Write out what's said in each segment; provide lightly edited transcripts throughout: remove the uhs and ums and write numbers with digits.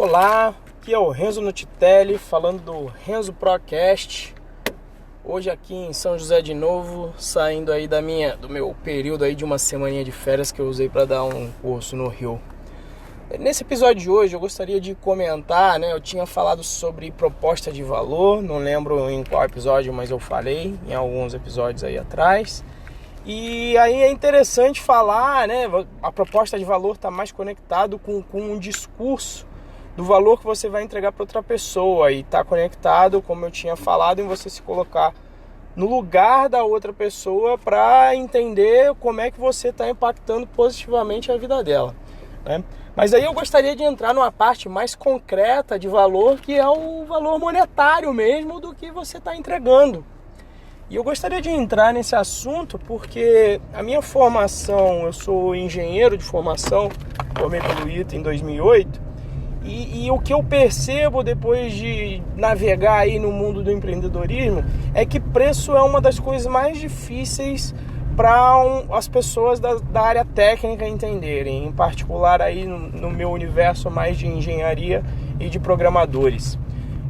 Olá, aqui é o Renzo Nutitelli falando do Renzo Procast. Hoje aqui em São José de novo, saindo aí do meu período aí de uma semaninha de férias que eu usei para dar um curso no Rio. Nesse episódio de hoje eu gostaria de comentar, eu tinha falado sobre proposta de valor, não lembro em qual episódio, mas eu falei em alguns episódios aí atrás. E aí é interessante falar, a proposta de valor está mais conectado com um discurso do valor que você vai entregar para outra pessoa e está conectado, como eu tinha falado, em você se colocar no lugar da outra pessoa para entender como é que você está impactando positivamente a vida dela, né? Mas aí eu gostaria de entrar numa parte mais concreta de valor, que é o valor monetário mesmo do que você está entregando. E eu gostaria de entrar nesse assunto porque a minha formação, eu sou engenheiro de formação, formei pelo ITA em 2008, e o que eu percebo depois de navegar aí no mundo do empreendedorismo é que preço é uma das coisas mais difíceis para as pessoas da área técnica entenderem, em particular aí no meu universo mais de engenharia e de programadores.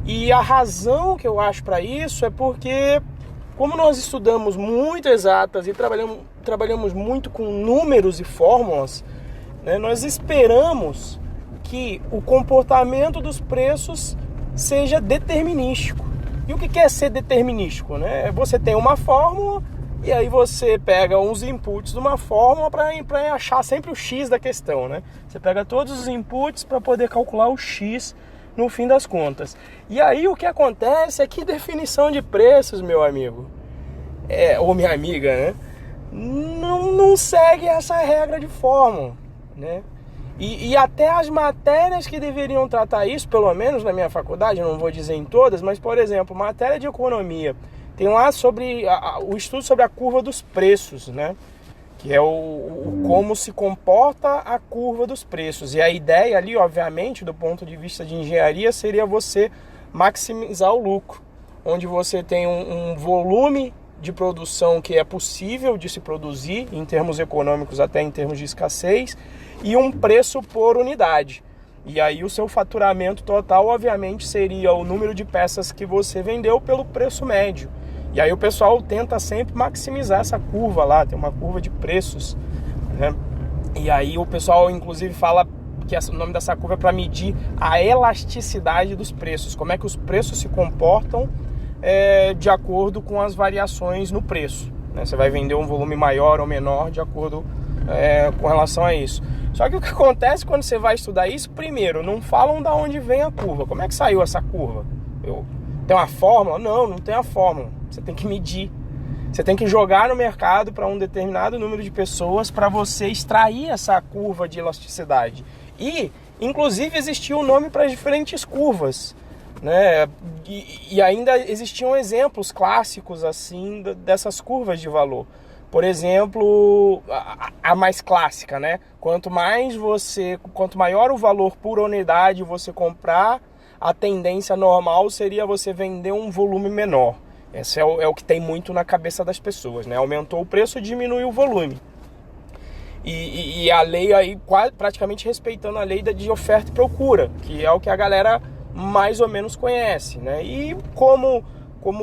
E a razão que eu acho para isso é porque, como nós estudamos muito exatas e trabalhamos muito com números e fórmulas, nós esperamos que o comportamento dos preços seja determinístico. E o que é ser determinístico? Você tem uma fórmula e aí você pega uns inputs de uma fórmula para achar sempre o X da questão, Você pega todos os inputs para poder calcular o X no fim das contas. E aí o que acontece é que definição de preços, meu amigo, ou minha amiga, não segue essa regra de fórmula, E até as matérias que deveriam tratar isso, pelo menos na minha faculdade, não vou dizer em todas, mas, por exemplo, matéria de economia, tem lá sobre o estudo sobre a curva dos preços, que é o como se comporta a curva dos preços. E a ideia ali, obviamente, do ponto de vista de engenharia, seria você maximizar o lucro, onde você tem um volume de produção que é possível de se produzir, em termos econômicos, até em termos de escassez, e um preço por unidade. E aí o seu faturamento total, obviamente, seria o número de peças que você vendeu pelo preço médio. E aí o pessoal tenta sempre maximizar essa curva lá, tem uma curva de preços, E aí o pessoal, inclusive, fala que o nome dessa curva é para medir a elasticidade dos preços, como é que os preços se comportam de acordo com as variações no preço, Você vai vender um volume maior ou menor de acordo com relação a isso. Só que o que acontece quando você vai estudar isso, primeiro, não falam de onde vem a curva. Como é que saiu essa curva? Tem uma fórmula? Não tem a fórmula. Você tem que medir. Você tem que jogar no mercado para um determinado número de pessoas para você extrair essa curva de elasticidade. E, inclusive, existia um nome para as diferentes curvas, E ainda existiam exemplos clássicos assim dessas curvas de valor. Por exemplo, a mais clássica, Quanto maior o valor por unidade você comprar, a tendência normal seria você vender um volume menor. Esse é o que tem muito na cabeça das pessoas, Aumentou o preço, diminuiu o volume. E a lei aí, praticamente respeitando a lei de oferta e procura, que é o que a galera mais ou menos conhece, E como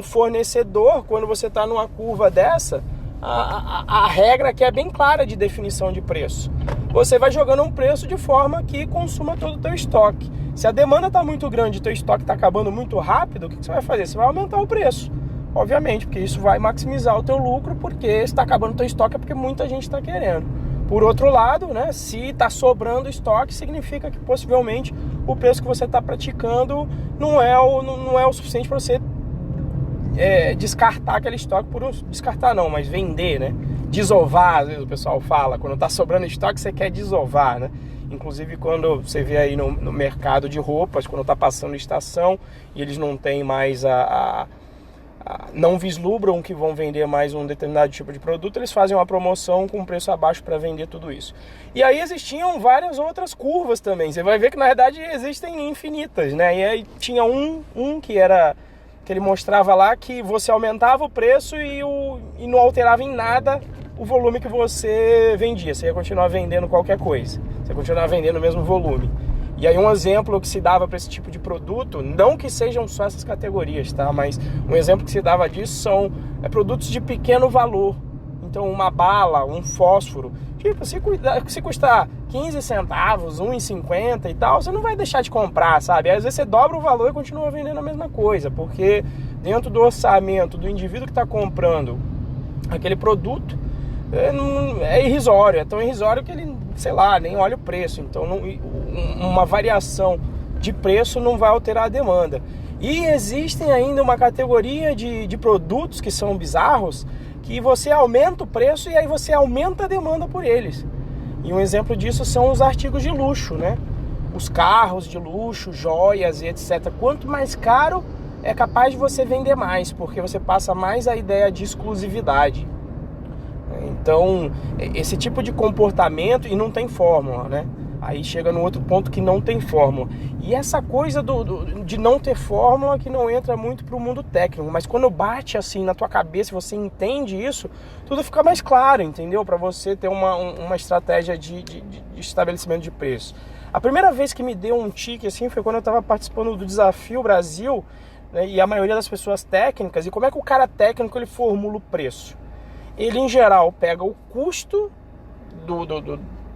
fornecedor, quando você está numa curva dessa, a regra aqui é bem clara de definição de preço. Você vai jogando um preço de forma que consuma todo o teu estoque. Se a demanda está muito grande e o teu estoque está acabando muito rápido, o que você vai fazer? Você vai aumentar o preço, obviamente, porque isso vai maximizar o teu lucro, porque se está acabando o teu estoque é porque muita gente está querendo. Por outro lado, se está sobrando estoque, significa que possivelmente o preço que você está praticando não é o suficiente para você descartar aquele estoque, descartar não, mas vender, desovar, às vezes o pessoal fala, quando está sobrando estoque você quer desovar, Inclusive quando você vê aí no mercado de roupas, quando está passando estação e eles não têm mais não vislumbram que vão vender mais um determinado tipo de produto, eles fazem uma promoção com preço abaixo para vender tudo isso. E aí existiam várias outras curvas também, você vai ver que na verdade existem infinitas, E aí tinha um que ele mostrava lá que você aumentava o preço e não alterava em nada o volume que você vendia. Você ia continuar vendendo qualquer coisa. Você ia continuar vendendo o mesmo volume. E aí um exemplo que se dava para esse tipo de produto, não que sejam só essas categorias, tá? Mas um exemplo que se dava disso são produtos de pequeno valor. Então uma bala, um fósforo, tipo, se custar 15 centavos, 1,50 e tal, você não vai deixar de comprar, sabe? Às vezes você dobra o valor e continua vendendo a mesma coisa, porque dentro do orçamento do indivíduo que está comprando aquele produto, é irrisório, é tão irrisório que ele, sei lá, nem olha o preço. Então uma variação de preço não vai alterar a demanda. E existem ainda uma categoria de produtos que são bizarros, que você aumenta o preço e aí você aumenta a demanda por eles. E um exemplo disso são os artigos de luxo, né? Os carros de luxo, joias e etc. Quanto mais caro, é capaz de você vender mais, porque você passa mais a ideia de exclusividade. Então, esse tipo de comportamento, e não tem fórmula, né? Aí chega no outro ponto que não tem fórmula. E essa coisa de não ter fórmula que não entra muito pro mundo técnico. Mas quando bate assim na tua cabeça, você entende isso, tudo fica mais claro, entendeu? Para você ter uma estratégia de estabelecimento de preço. A primeira vez que me deu um tique assim foi quando eu estava participando do Desafio Brasil, né, e a maioria das pessoas técnicas. E como é que o cara técnico ele formula o preço? Ele, em geral, pega o custo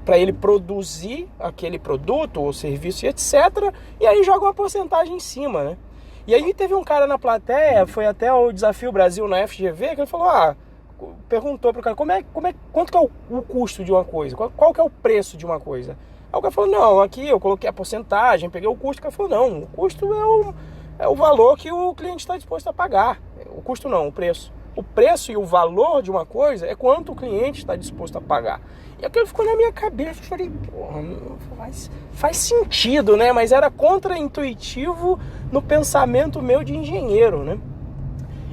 para ele produzir aquele produto ou serviço e etc. E aí joga uma porcentagem em cima, né? E aí teve um cara na plateia, foi até o Desafio Brasil na FGV, que ele falou, perguntou pro cara, quanto que é o custo de uma coisa? Qual que é o preço de uma coisa? Aí o cara falou, não, aqui eu coloquei a porcentagem, peguei o custo. O cara falou, não, o custo é o valor que o cliente está disposto a pagar. O custo não, o preço. O preço e o valor de uma coisa é quanto o cliente está disposto a pagar. E aquilo ficou na minha cabeça. Eu falei, porra, faz sentido, né? Mas era contraintuitivo no pensamento meu de engenheiro, né?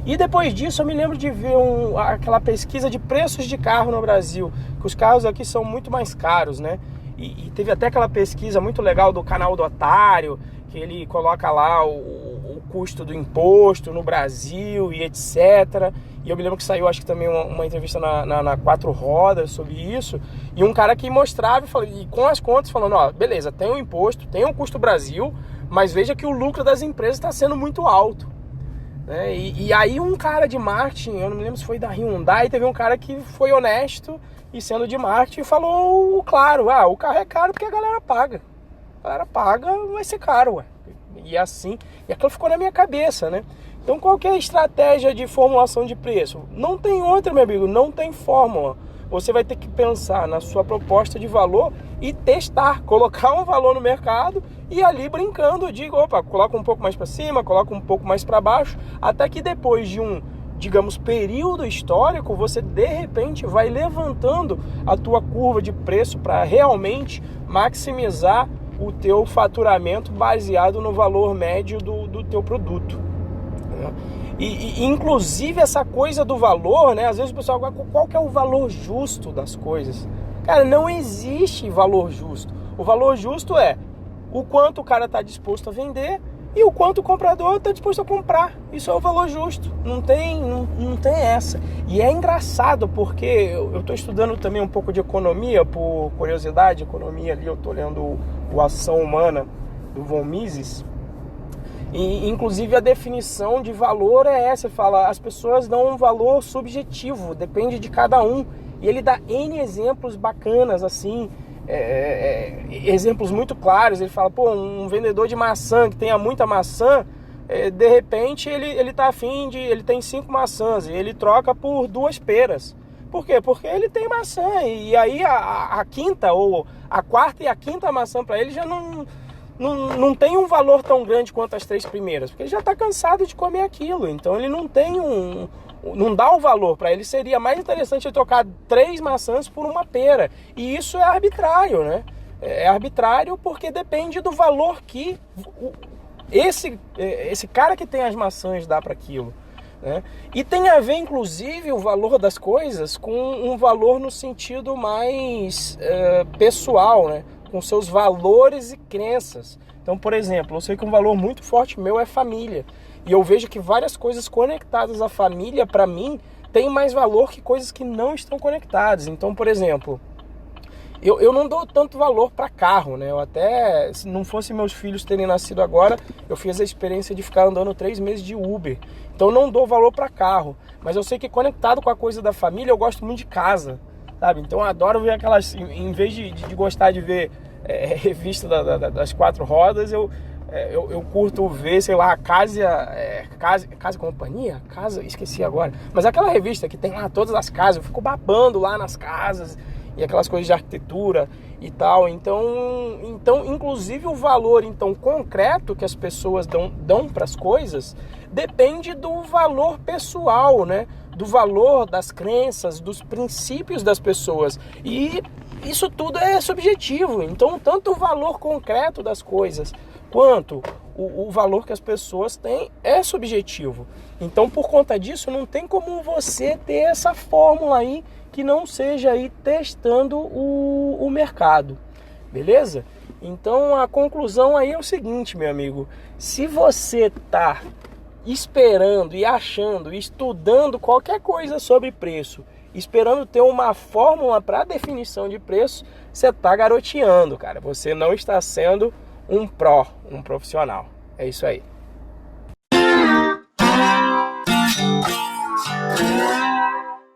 E depois disso eu me lembro de ver aquela pesquisa de preços de carro no Brasil. Que os carros aqui são muito mais caros, né? E teve até aquela pesquisa muito legal do canal do Otário, que ele coloca lá o custo do imposto no Brasil e etc. E eu me lembro que saiu, acho que também uma entrevista na Quatro Rodas sobre isso. E um cara que mostrava e com as contas falando, beleza, tem o imposto, tem o custo Brasil, mas veja que o lucro das empresas está sendo muito alto. Né? E aí um cara de marketing, eu não me lembro se foi da Hyundai, teve um cara que foi honesto e sendo de marketing falou, claro, o carro é caro porque a galera paga. A galera paga, vai ser caro, ué. E assim, e aquilo ficou na minha cabeça, né? Então qual que é a estratégia de formulação de preço? Não tem outra, meu amigo, não tem fórmula. Você vai ter que pensar na sua proposta de valor e testar, colocar um valor no mercado e ali brincando, eu digo, coloca um pouco mais para cima, coloca um pouco mais para baixo, até que depois de um, digamos, período histórico, você de repente vai levantando a tua curva de preço para realmente maximizar o teu faturamento baseado no valor médio do teu produto. E inclusive essa coisa do valor, né? Às vezes o pessoal, qual que é o valor justo das coisas? Cara, não existe valor justo. O valor justo é o quanto o cara está disposto a vender e o quanto o comprador está disposto a comprar. Isso é o valor justo. Não tem essa. E é engraçado porque eu estou estudando também um pouco de economia, por curiosidade, economia ali, eu estou lendo o Ação Humana, do Von Mises. E, inclusive, a definição de valor é essa. Fala, as pessoas dão um valor subjetivo, depende de cada um. E ele dá N exemplos bacanas, assim, exemplos muito claros. Ele fala, um vendedor de maçã que tenha muita maçã, de repente ele tá afim ele tem 5 maçãs e ele troca por 2 peras. Por quê? Porque ele tem maçã e aí a quinta ou a quarta e a quinta maçã para ele já não tem um valor tão grande quanto as 3 primeiras, porque ele já está cansado de comer aquilo, então ele não tem não dá o valor. Para ele seria mais interessante ele trocar 3 maçãs por uma pera, e isso é arbitrário, né? É arbitrário porque depende do valor que esse cara que tem as maçãs dá para aquilo, né? E tem a ver, inclusive, o valor das coisas com um valor no sentido mais pessoal, né? Com seus valores e crenças. Então, por exemplo, eu sei que um valor muito forte meu é família. E eu vejo que várias coisas conectadas à família, para mim, têm mais valor que coisas que não estão conectadas. Então, por exemplo, eu não dou tanto valor para carro, né? Eu até, se não fosse meus filhos terem nascido agora, eu fiz a experiência de ficar andando 3 meses de Uber. Então eu não dou valor para carro. Mas eu sei que conectado com a coisa da família, eu gosto muito de casa, sabe? Então eu adoro ver aquelas, em vez de gostar de ver revista das 4 rodas, eu curto ver, sei lá, Casa e Companhia? Esqueci agora. Mas aquela revista que tem lá todas as casas, eu fico babando lá nas casas e aquelas coisas de arquitetura e tal. Então inclusive o valor então concreto que as pessoas dão para as coisas depende do valor pessoal, né? Do valor das crenças, dos princípios das pessoas. E isso tudo é subjetivo. Então, tanto o valor concreto das coisas quanto o valor que as pessoas têm é subjetivo. Então, por conta disso, não tem como você ter essa fórmula aí que não seja aí testando o mercado. Beleza? Então, a conclusão aí é o seguinte, meu amigo. Se você tá esperando e achando, estudando qualquer coisa sobre preço, esperando ter uma fórmula para definição de preço, você está garoteando, cara. Você não está sendo um profissional. É isso aí.